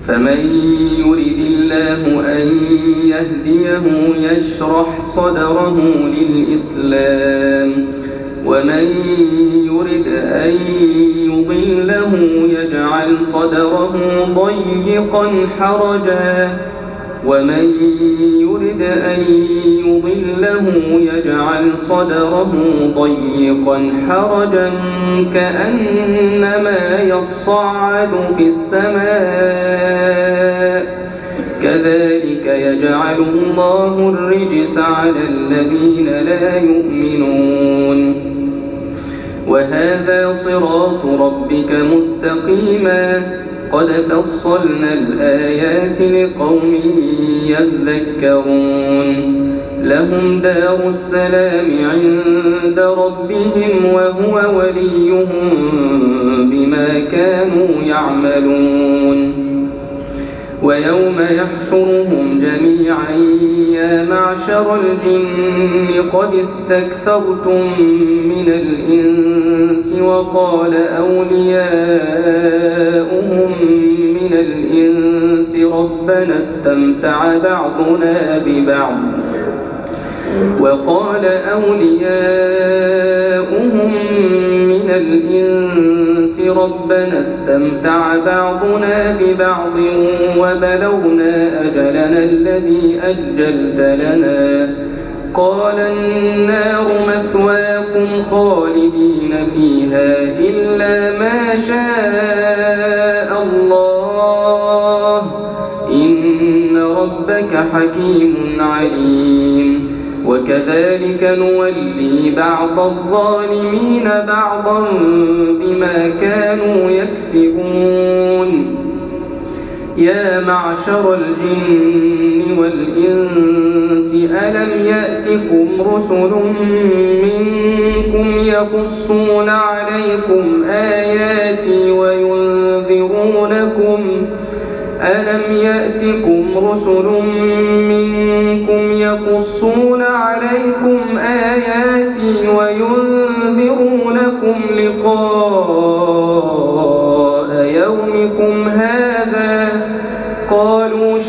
فمن يرد الله أن يهديه يشرح صدره للإسلام ومن يرد أن يضله يجعل صدره ضيقا حرجا ومن يرد أن يضله يجعل صدره ضيقا حرجا كأنما يصعد في السماء كذلك يجعل الله الرجس على الذين لا يؤمنون وهذا صراط ربك مستقيما قد فصلنا الآيات لقوم يذكرون لهم دار السلام عند ربهم وهو وليهم بما كانوا يعملون ويوم يحشرهم جميعا يا معشر الجن قد استكثرتم من الإنس وقال أولياؤهم من الإنس ربنا استمتع بعضنا ببعض ربنا استمتع بعضنا ببعض وبلغنا أجلنا الذي أجلت لنا قال النار مثواكم خالدين فيها إلا ما شاء الله إن ربك حكيم عليم وكذلك نولي بعض الظالمين بعضا بما كانوا يكسبون يا معشر الجن والإنس ألم يأتكم رسل منكم يقصون عليكم آياتي وينذرونكم يقصون عليكم آياتي وينذرونكم لقاء يومكم هذا قالوا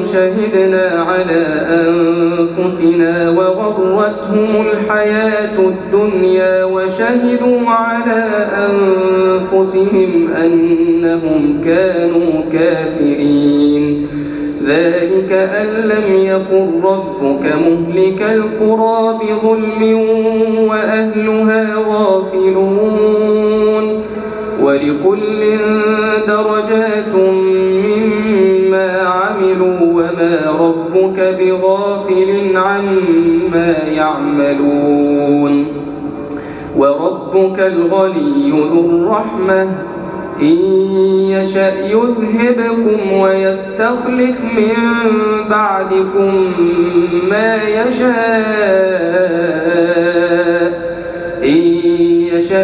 شهدنا على أنفسنا وغرتهم الحياة الدنيا وشهدوا على أنفسهم أنهم كانوا كافرين ذلك أن لم يكن ربك مهلك القرى بظلم وأهلها غافلون ولكل درجات مما عملوا وما ربك بغافل عما يعملون وربك الغني ذو الرحمة إن يشأ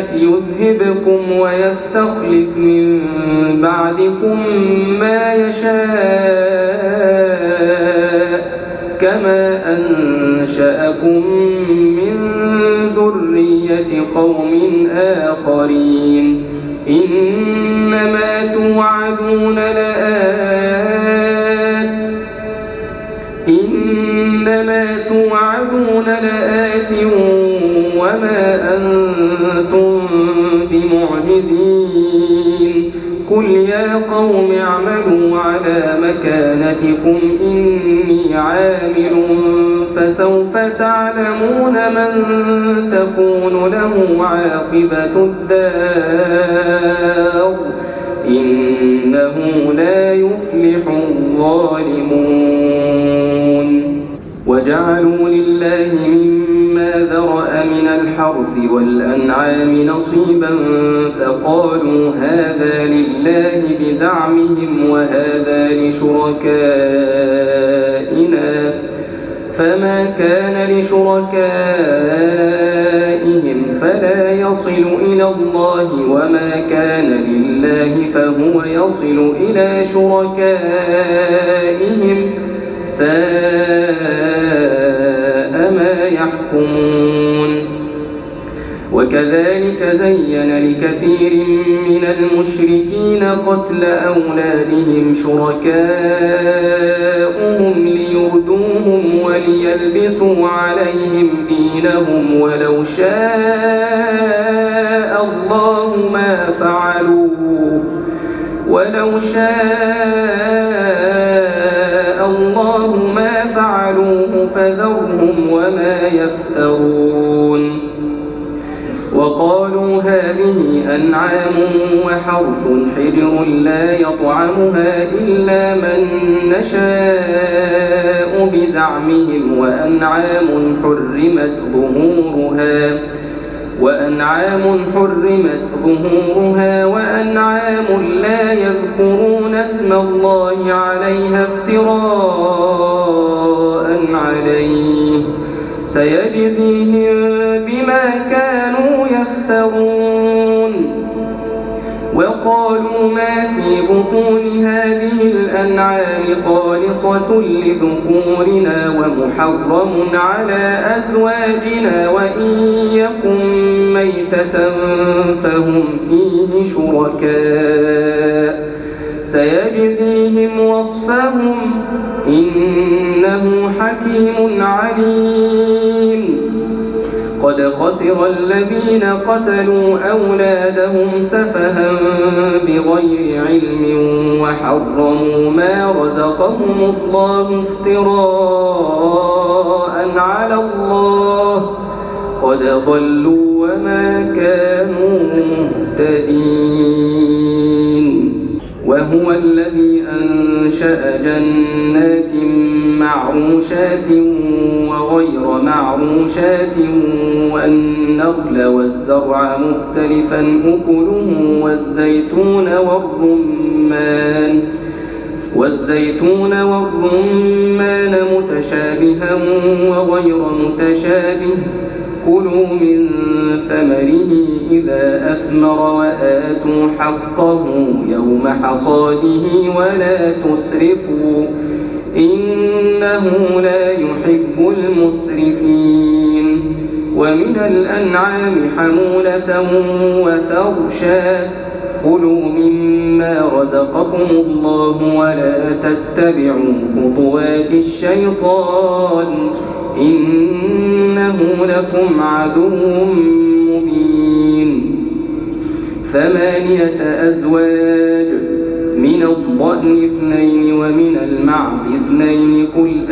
يذهبكم ويستخلف من بعدكم ما يشاء كما أنشأكم من ذرية قوم آخرين إنما توعدون لآت وما أنتم بمعجزين قل يا قوم اعملوا على مكانتكم إني عامل فسوف تعلمون من تكون له عاقبة الدار إنه لا يفلح الظالمون وجعلوا لله مما ذرأ من الحرث والأنعام نصيبا فقالوا هذا لله بزعمهم وهذا لشركائنا فما كان لشركائهم فلا يصل إلى الله وما كان لله فهو يصل إلى شركائهم ساء ما يحكمون وكذلك زين لكثير من المشركين قتل أولادهم شركاؤهم ليردوهم وليلبسوا عليهم دينهم ولو شاء الله ما فعلوه فذرهم وما يفترون وقالوا هذه أنعام وحرث حجر لا يطعمها إلا من نشاء بزعمهم وأنعام حرمت ظهورها وأنعام لا يذكرون اسم الله عليها افتراء عليه سيجزيهم بما كانوا يفترون وقالوا ما في بطون هذه الأنعام خالصة لذكورنا ومحرم على أزواجنا وإن يكن ميتة فهم فيه شركاء سيجزيهم وصفهم إنه حكيم عليم قد خسر الذين قتلوا أولادهم سفها بغير علم وحرموا ما رزقهم الله افتراء على الله قد ضلوا وما كانوا مهتدين وهو الذي أنشأ جنات معروشات وغير معروشات والنخل والزرع مختلفا أكله والزيتون والرمان متشابها وغير متشابه كلوا من ثمره إذا أثمر وآتوا حقه يوم حصاده ولا تسرفوا إنه لا يحب المسرفين ومن الأنعام حمولة وفرشا كلوا مما رزقكم الله ولا تتبعوا خطوات الشيطان إنه لكم عدو مبين 8 أزواج من الضأن 2 ومن المعز 2 قل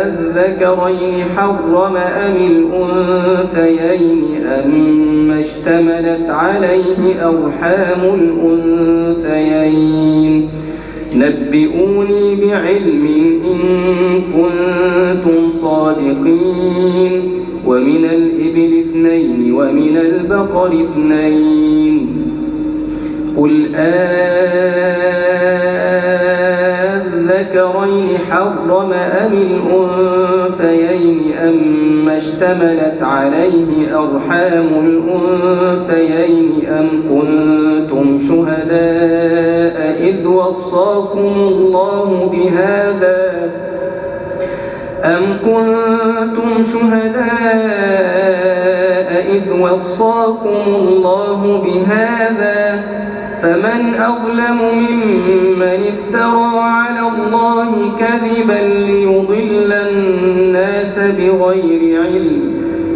الذكرين حرم أم الأنثيين أما اشتملت عليه أرحام الأنثيين نبئوني بعلم إن كنتم صادقين ومن الإبل 2 ومن البقر 2 قل الذكرين حرم أم الأنثيين أما اشتملت عليه أرحام الأنثيين أم كنتم شهداء إذ وصاكم الله بهذا فمن أظلم ممن افترى على الله كذبا ليضل الناس بغير علم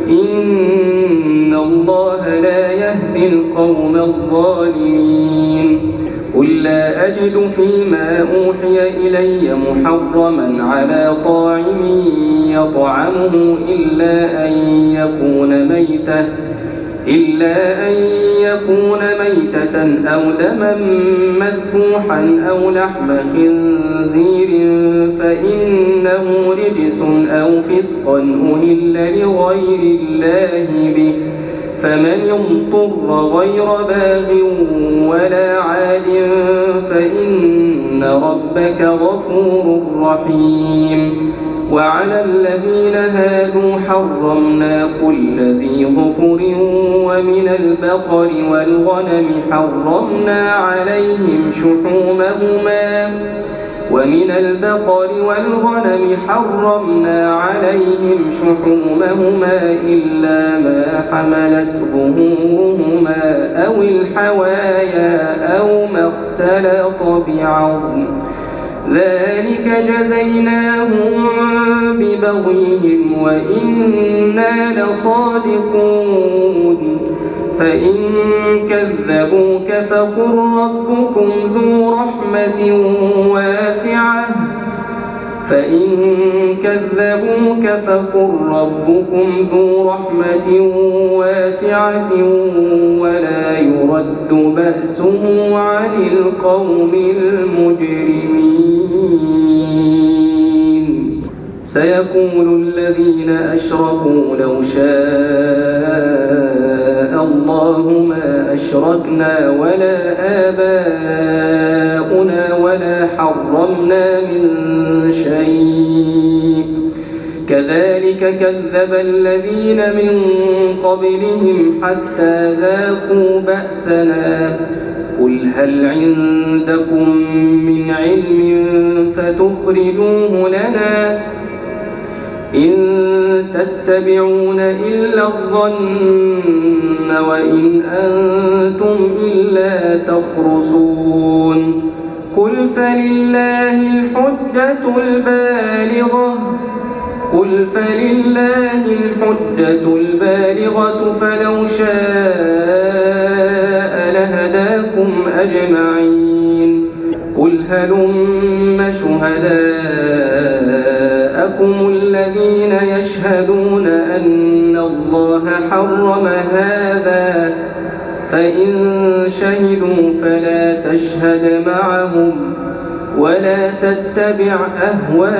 إن الله لا يهدي القوم الظالمين قل لا أجد فيما أوحي إلي محرما على طاعم يطعمه إلا أن يكون ميتة أو دما مسفوحا أو لحم خنزير فإنه رجس أو فسقا أهل لغير الله به فمن اضطر غير باغ ولا عاد فإن ربك غفور رحيم وعلى الذين هادوا حرمنا كل ذي ظفر ومن البقر والغنم حرمنا عليهم ومن البقر والغنم حرمنا عليهم شحومهما إلا ما حملت ظهورهما أو الحوايا أو ما اختلط بعظم ذلك جزيناهم ببغيهم وإنا لصادقون فإن كذبوك فقل ربكم ذو رحمة واسعة ولا يرد بأسه عن القوم المجرمين سيقول الذين أشركوا لو شاء الله ما أشركنا ولا آباؤنا ولا حرمنا من شيء كذلك كذب الذين من قبلهم حتى ذاقوا بأسنا قل هل عندكم من علم فتخرجوه لنا إن تتبعون إلا الظن وإن أنتم إلا تخرصون قل فلله الحجة البالغة فلو شاء لهداكم أجمعين قل هلم شهداءكم الذين يشهدون أن الله حرم هذا فإن شهدوا فلا تشهد معهم ولا تتبع أهواء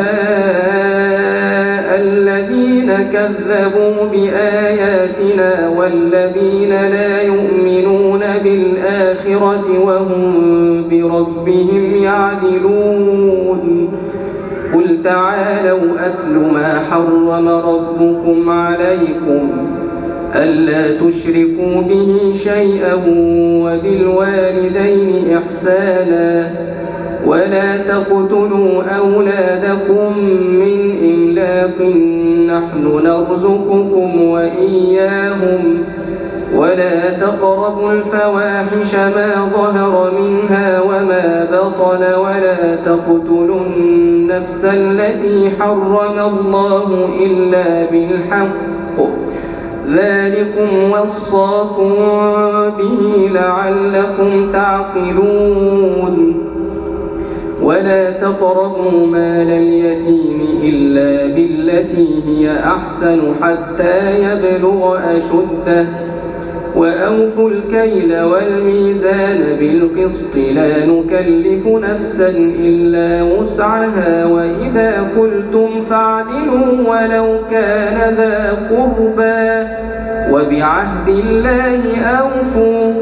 الذين كذبوا بآياتنا والذين لا يؤمنون بالآخرة وهم بربهم يعدلون قل تعالوا أتل ما حرم ربكم عليكم ألا تشركوا به شيئا وبالوالدين إحسانا ولا تقتلوا أولادكم من إملاق نحن نرزقكم وإياهم ولا تقربوا الفواحش ما ظهر منها وما بطن ولا تقتلوا النفس التي حرم الله إلا بالحق ذلكم وصاكم به لعلكم تعقلون ولا تقربوا مال اليتيم إلا بالتي هي أحسن حتى يبلغ أشده وأوفوا الكيل والميزان بالقسط لا نكلف نفسا إلا وسعها وإذا قلتم فاعدلوا ولو كان ذا قربى وبعهد الله أوفوا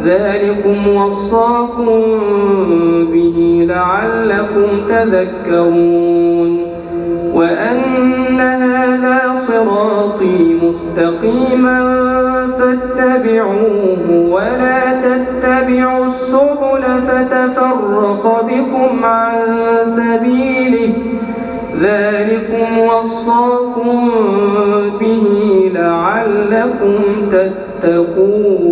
ذلكم وصاكم به لعلكم تذكرون وأن هذا صراطي مستقيما فاتبعوه ولا تتبعوا السبل فتفرق بكم عن سبيله ذلكم وصاكم به لعلكم تتقون